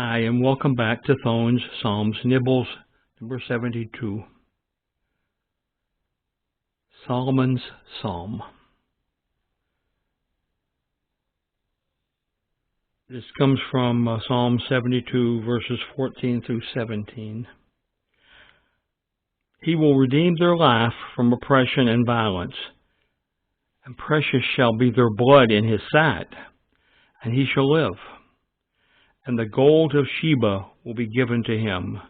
Hi, and welcome back to Thone's Psalms, Nibbles, number 72. Solomon's Psalm. This comes from Psalm 72, verses 14 through 17. He will redeem their life from oppression and violence, and precious shall be their blood in his sight, and he shall live. And the gold of Sheba will be given to him.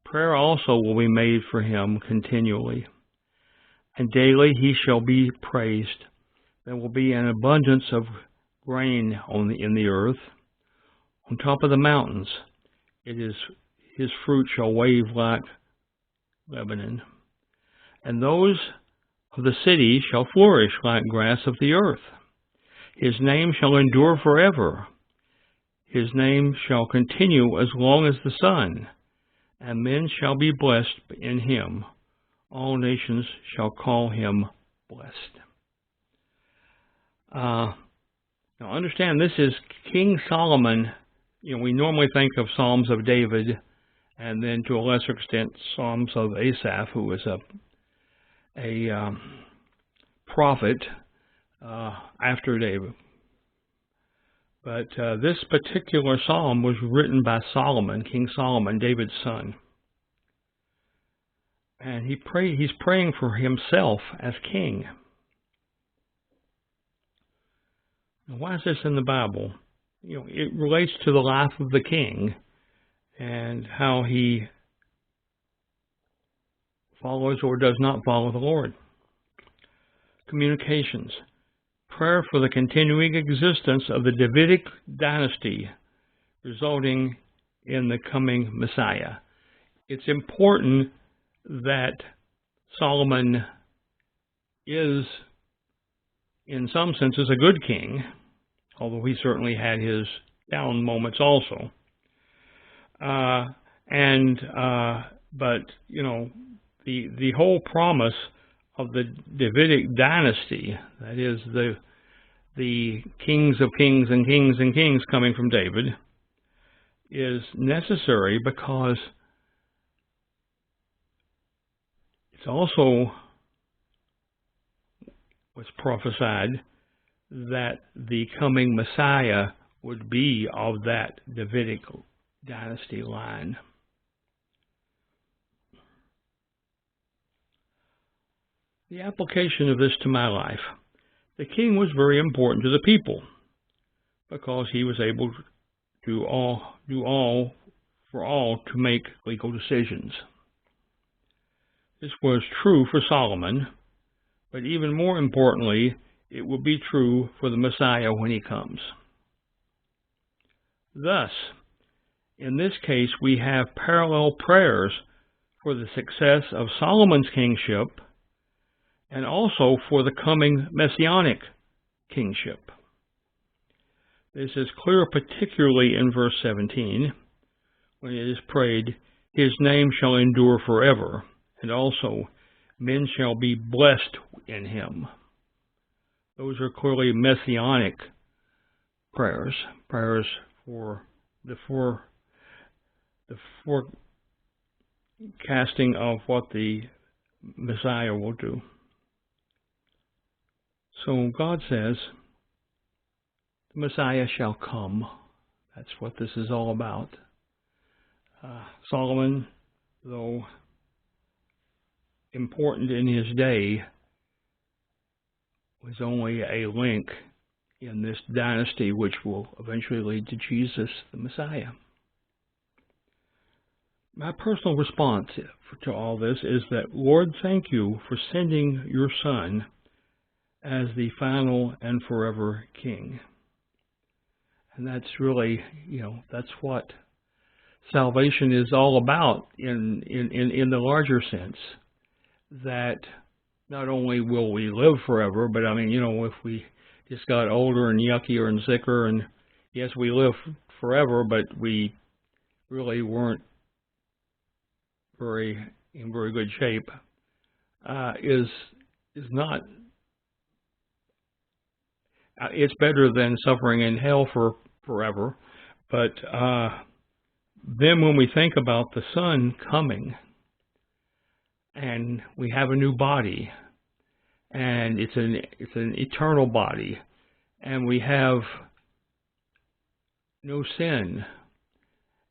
Prayer also will be made for him continually. And daily he shall be praised. There will be an abundance of grain in the earth. On top of the mountains, his fruit shall wave like Lebanon. And those of the city shall flourish like grass of the earth. His name shall endure forever. His name shall continue as long as the sun, and men shall be blessed in him. All nations shall call him blessed. Now understand, this is King Solomon. We normally think of Psalms of David, and then to a lesser extent Psalms of Asaph, who was a prophet after David. But this particular psalm was written by Solomon, King Solomon, David's son. And he's praying for himself as king. Now, why is this in the Bible? It relates to the life of the king and how he follows or does not follow the Lord. Communications. Prayer for the continuing existence of the Davidic dynasty, resulting in the coming Messiah. It's important that Solomon is, in some senses, a good king, although he certainly had his down moments also. But the whole promise of the Davidic dynasty, that is the kings of kings and kings and kings coming from David, is necessary because it's also was prophesied that the coming Messiah would be of that Davidic dynasty line. The application of this to my life. The king was very important to the people because he was able to do all to make legal decisions. This was true for Solomon, but even more importantly, it will be true for the Messiah when he comes. Thus, in this case, we have parallel prayers for the success of Solomon's kingship and also for the coming messianic kingship. This is clear particularly in verse 17, when it is prayed, his name shall endure forever, and also men shall be blessed in him. Those are clearly messianic prayers for the forecasting of what the Messiah will do. So God says, the Messiah shall come. That's what this is all about. Solomon, though important in his day, was only a link in this dynasty which will eventually lead to Jesus, the Messiah. My personal response to all this is that, Lord, thank you for sending your Son as the final and forever King. And that's really, that's what salvation is all about in the larger sense. That not only will we live forever, but if we just got older and yuckier and sicker, and yes, we live forever, but we really weren't in very good shape, is not. It's better than suffering in hell for forever, but Then when we think about the Son coming, and we have a new body, and it's an eternal body, and we have no sin,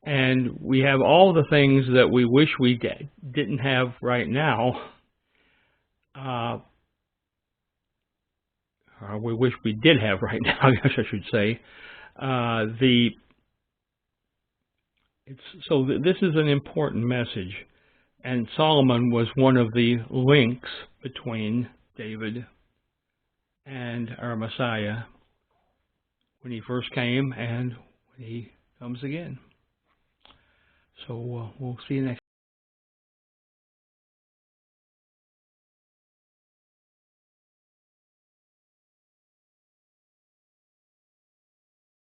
and we have all the things that we wish we didn't have right now, or we wish we did have right now, I guess I should say. This is an important message, and Solomon was one of the links between David and our Messiah when he first came and when he comes again. So we'll see you next